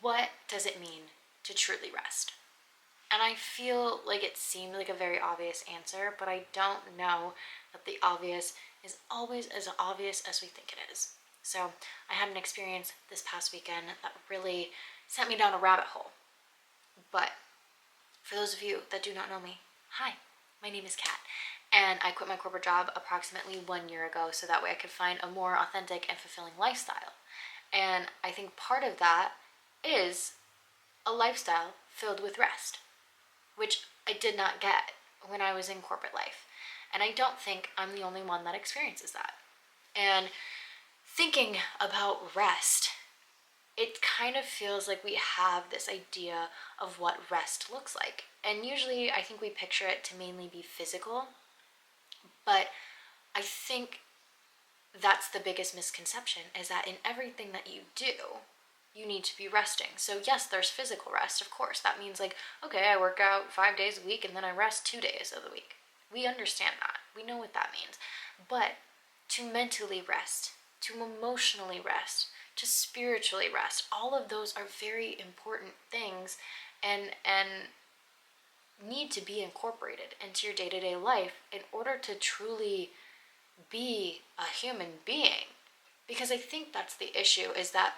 what does it mean to truly rest? And I feel like it seemed like a very obvious answer, but I don't know that the obvious is always as obvious as we think it is. So I had an experience this past weekend that really sent me down a rabbit hole. But for those of you that do not know me, hi, my name is Kat, and I quit my corporate job approximately 1 year ago so that way I could find a more authentic and fulfilling lifestyle. And I think part of that is a lifestyle filled with rest, which I did not get when I was in corporate life. And I don't think I'm the only one that experiences that. And thinking about rest, it kind of feels like we have this idea of what rest looks like. And usually I think we picture it to mainly be physical, but I think that's the biggest misconception, is that in everything that you do, you need to be resting. So yes, there's physical rest, of course. That means like, okay, I work out 5 days a week and then I rest 2 days of the week. We understand that. We know what that means. But to mentally rest, to emotionally rest, to spiritually rest, all of those are very important things and need to be incorporated into your day-to-day life in order to truly be a human being. Because I think that's the issue, is that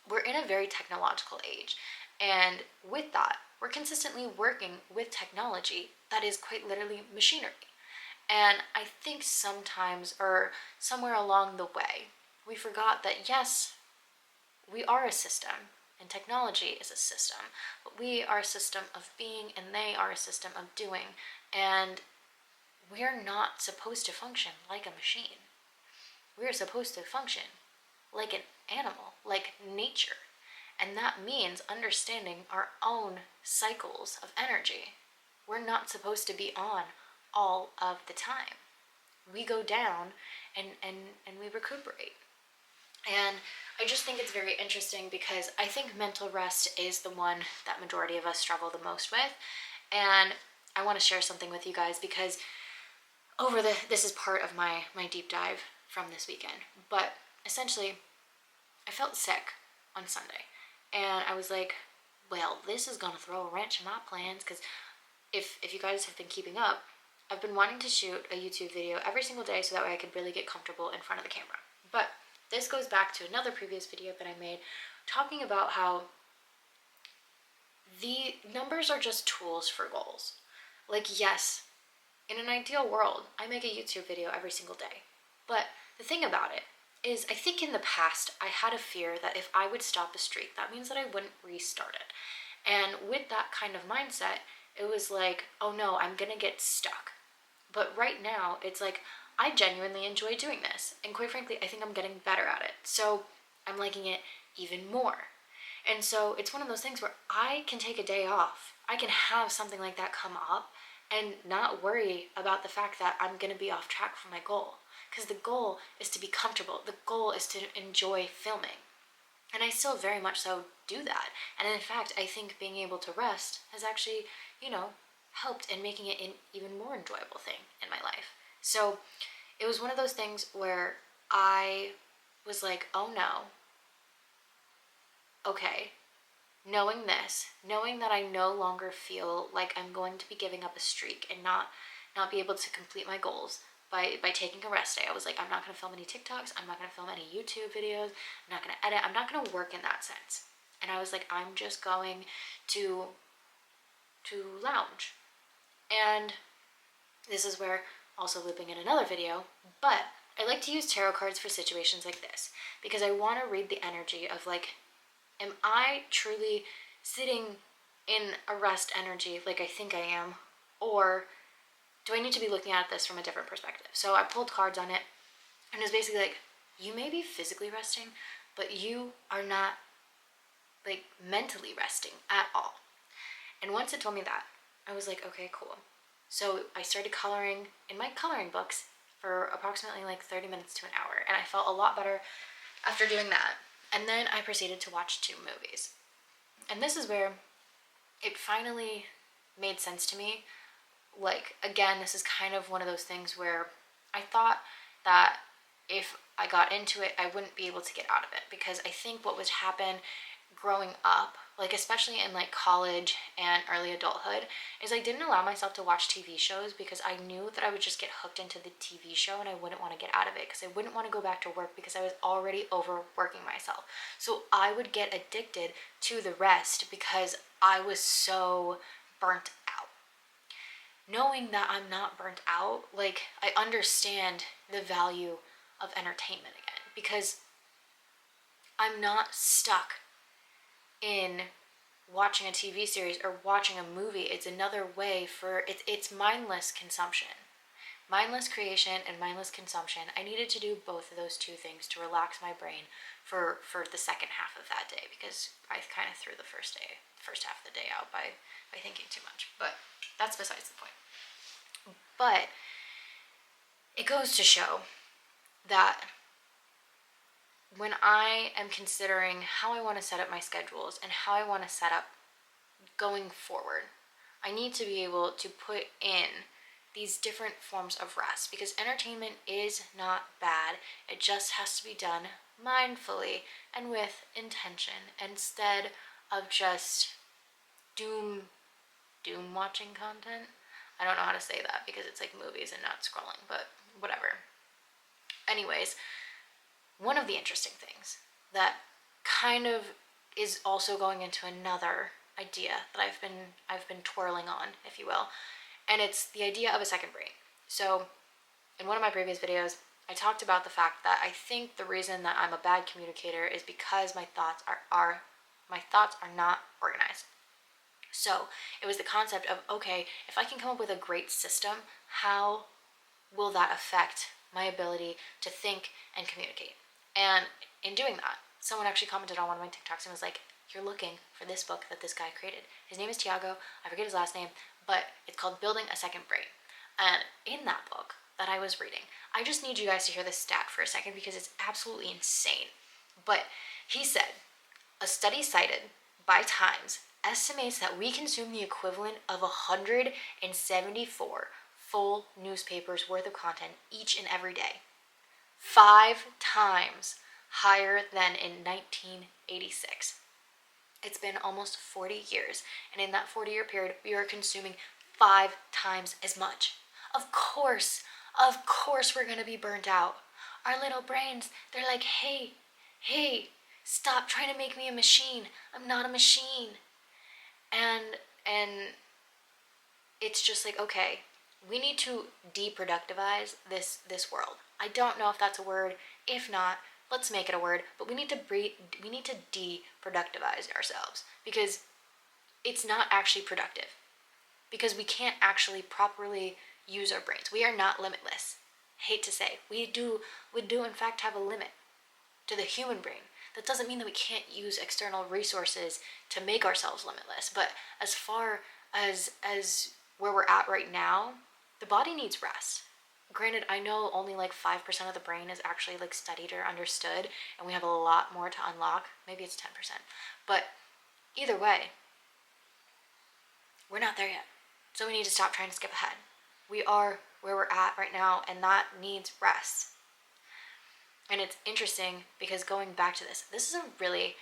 we're in a very technological age, and with that, we're consistently working with technology that is quite literally machinery. And I think sometimes, or somewhere along the way, we forgot that yes, we are a system, and technology is a system, but we are a system of being, and they are a system of doing, and we're not supposed to function like a machine. We're supposed to function like an animal, like nature. And that means understanding our own cycles of energy. We're not supposed to be on all of the time. We go down and we recuperate. And I just think it's very interesting because I think mental rest is the one that majority of us struggle the most with. And I want to share something with you guys because this is part of my deep dive from this weekend. But essentially, I felt sick on Sunday. And I was like, well, this is going to throw a wrench in my plans because if you guys have been keeping up, I've been wanting to shoot a YouTube video every single day so that way I could really get comfortable in front of the camera. But this goes back to another previous video that I made talking about how the numbers are just tools for goals. Like, yes, in an ideal world, I make a YouTube video every single day. But the thing about it is, I think in the past, I had a fear that if I would stop a streak, that means that I wouldn't restart it. And with that kind of mindset, it was like, oh no, I'm gonna get stuck. But right now, it's like, I genuinely enjoy doing this. And quite frankly, I think I'm getting better at it. So I'm liking it even more. And so it's one of those things where I can take a day off. I can have something like that come up and not worry about the fact that I'm gonna be off track from my goal. Because the goal is to be comfortable. The goal is to enjoy filming. And I still very much so do that. And in fact, I think being able to rest has actually, helped in making it an even more enjoyable thing in my life. So it was one of those things where I was like, oh no, okay, knowing this, knowing that I no longer feel like I'm going to be giving up a streak and not be able to complete my goals by taking a rest day. I was like, I'm not going to film any TikToks, I'm not going to film any YouTube videos, I'm not going to edit, I'm not going to work in that sense. And I was like, I'm just going to lounge. And this is where, also looping in another video, but I like to use tarot cards for situations like this because I want to read the energy of like, am I truly sitting in a rest energy like I think I am, or do I need to be looking at this from a different perspective? So I pulled cards on it, and it was basically like, you may be physically resting, but you are not like mentally resting at all. And once it told me that, I was like, okay, cool. So I started coloring in my coloring books for approximately like 30 minutes to an hour, and I felt a lot better after doing that. And then I proceeded to watch 2 movies. And this is where it finally made sense to me. Like, again, this is kind of one of those things where I thought that if I got into it, I wouldn't be able to get out of it, because I think what would happen growing up, like especially in like college and early adulthood, is I didn't allow myself to watch TV shows because I knew that I would just get hooked into the TV show and I wouldn't want to get out of it because I wouldn't want to go back to work because I was already overworking myself. So I would get addicted to the rest because I was so burnt out. Knowing that I'm not burnt out, like I understand the value of entertainment again because I'm not stuck in watching a TV series or watching a movie. It's another way for it's mindless consumption. Mindless creation and mindless consumption. I needed to do both of those two things to relax my brain for the second half of that day because I kind of threw the first half of the day out by thinking too much. But that's besides the point. But it goes to show that when I am considering how I want to set up my schedules and how I want to set up going forward, I need to be able to put in these different forms of rest because entertainment is not bad. It just has to be done mindfully and with intention instead of just doom watching content. I don't know how to say that because it's like movies and not scrolling, but whatever. Anyways, one of the interesting things that kind of is also going into another idea that I've been twirling on, if you will, and it's the idea of a second brain. So in one of my previous videos, I talked about the fact that I think the reason that I'm a bad communicator is because my thoughts are not organized. So it was the concept of, okay, if I can come up with a great system, how will that affect my ability to think and communicate? And in doing that, someone actually commented on one of my TikToks and was like, you're looking for this book that this guy created. His name is Tiago. I forget his last name, but it's called Building a Second Brain. And in that book that I was reading, I just need you guys to hear this stat for a second because it's absolutely insane. But he said, a study cited by Times estimates that we consume the equivalent of 174 full newspapers worth of content each and every day. 5 times higher than in 1986. It's been almost 40 years, and in that 40-year period, we are consuming 5 times as much. Of course, we're gonna be burnt out. Our little brains, they're like, hey, stop trying to make me a machine. I'm not a machine. And it's just like, okay, we need to deproductivize this world. I don't know if that's a word. If not, let's make it a word. But we need to deproductivize ourselves because it's not actually productive. Because we can't actually properly use our brains. We are not limitless. Hate to say, we do in fact have a limit to the human brain. That doesn't mean that we can't use external resources to make ourselves limitless. But as far as where we're at right now, the body needs rest. Granted, I know only like 5% of the brain is actually like studied or understood, and we have a lot more to unlock. Maybe it's 10%. But either way, we're not there yet. So we need to stop trying to skip ahead. We are where we're at right now, and that needs rest. And it's interesting because going back to this was a really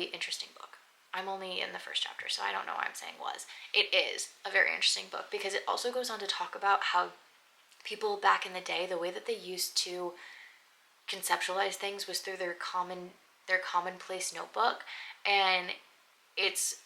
interesting book. I'm only in the first chapter, so I don't know why I'm saying was. It is a very interesting book because it also goes on to talk about how people back in the day, the way that they used to conceptualize things was through their commonplace notebook. And it's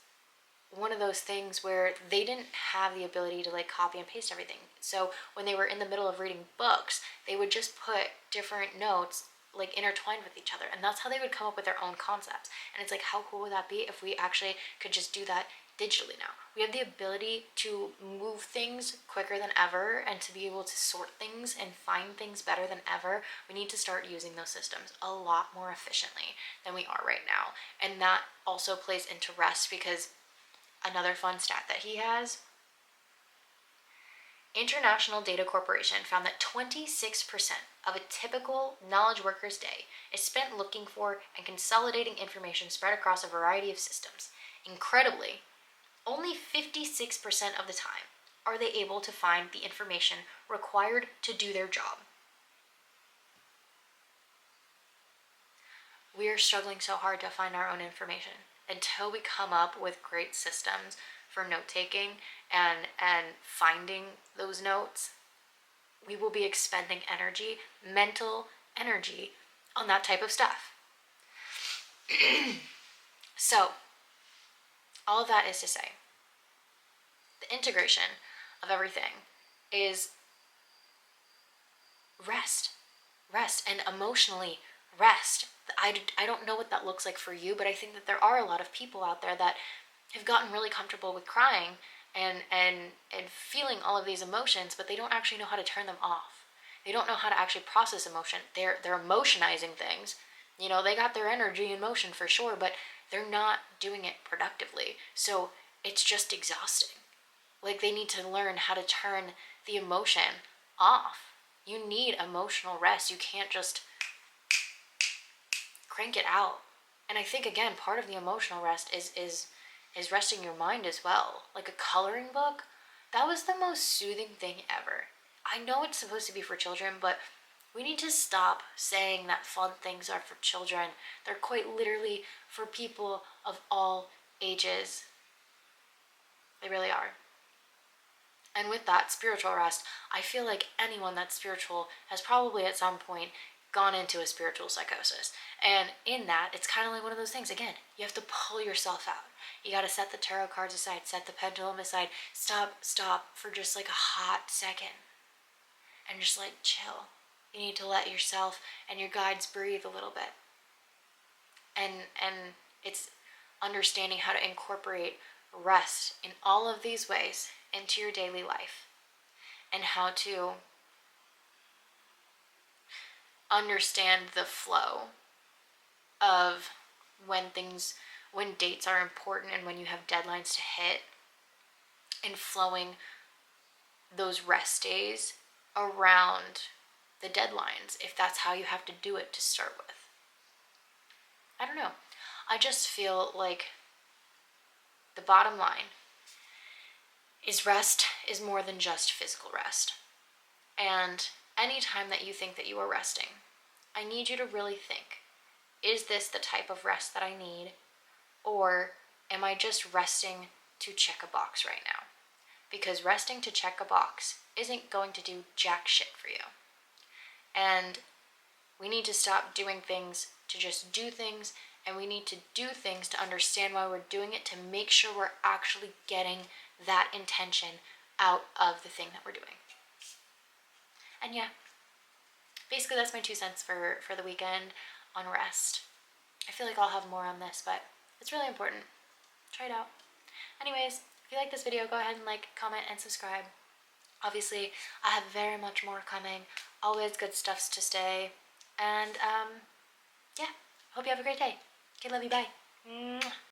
one of those things where they didn't have the ability to like copy and paste everything. So when they were in the middle of reading books, they would just put different notes like intertwined with each other, and that's how they would come up with their own concepts. And it's like, how cool would that be if we actually could just do that digitally now? We have the ability to move things quicker than ever and to be able to sort things and find things better than ever. We need to start using those systems a lot more efficiently than we are right now. And that also plays into rest because another fun stat that he has, International Data Corporation found that 26% of a typical knowledge worker's day is spent looking for and consolidating information spread across a variety of systems. Incredibly, only 56% of the time are they able to find the information required to do their job. we're struggling so hard to find our own information. Until we come up with great systems for note taking and finding those notes, we will be expending energy, mental energy, on that type of stuff. So, all of that is to say, the integration of everything is rest. Rest, and emotionally rest. I don't know what that looks like for you, but I think that there are a lot of people out there that have gotten really comfortable with crying and feeling all of these emotions, but they don't actually know how to turn them off. They don't know how to actually process emotion. They're emotionizing things. You know, they got their energy in motion for sure, but they're not doing it productively. So it's just exhausting. Like, they need to learn how to turn the emotion off. You need emotional rest. You can't just crank it out. And I think, again, part of the emotional rest is resting your mind as well. Like a coloring book, that was the most soothing thing ever. I know it's supposed to be for children, but we need to stop saying that fun things are for children. They're quite literally for people of all ages. They really are. And with that spiritual rest, I feel like anyone that's spiritual has probably at some point gone into a spiritual psychosis. And in that, it's kind of like one of those things. Again, you have to pull yourself out. You got to set the tarot cards aside, set the pendulum aside, stop for just like a hot second, and just like chill. You need to let yourself and your guides breathe a little bit. And it's understanding how to incorporate rest in all of these ways into your daily life, and how to understand the flow of when dates are important and when you have deadlines to hit, and flowing those rest days around the deadlines, if that's how you have to do it to start with. I don't know. I just feel like the bottom line is rest is more than just physical rest. And anytime that you think that you are resting, I need you to really think, is this the type of rest that I need? Or am I just resting to check a box right now? Because resting to check a box isn't going to do jack shit for you. And we need to stop doing things to just do things, and we need to do things to understand why we're doing it, to make sure we're actually getting that intention out of the thing that we're doing. And yeah, basically that's my 2 cents for the weekend on rest. I feel like I'll have more on this, but it's really important. Try it out. Anyways, if you like this video, go ahead and like, comment, and subscribe. Obviously, I have very much more coming. Always good stuffs to stay. And yeah, hope you have a great day. Okay, love you, bye. Mwah.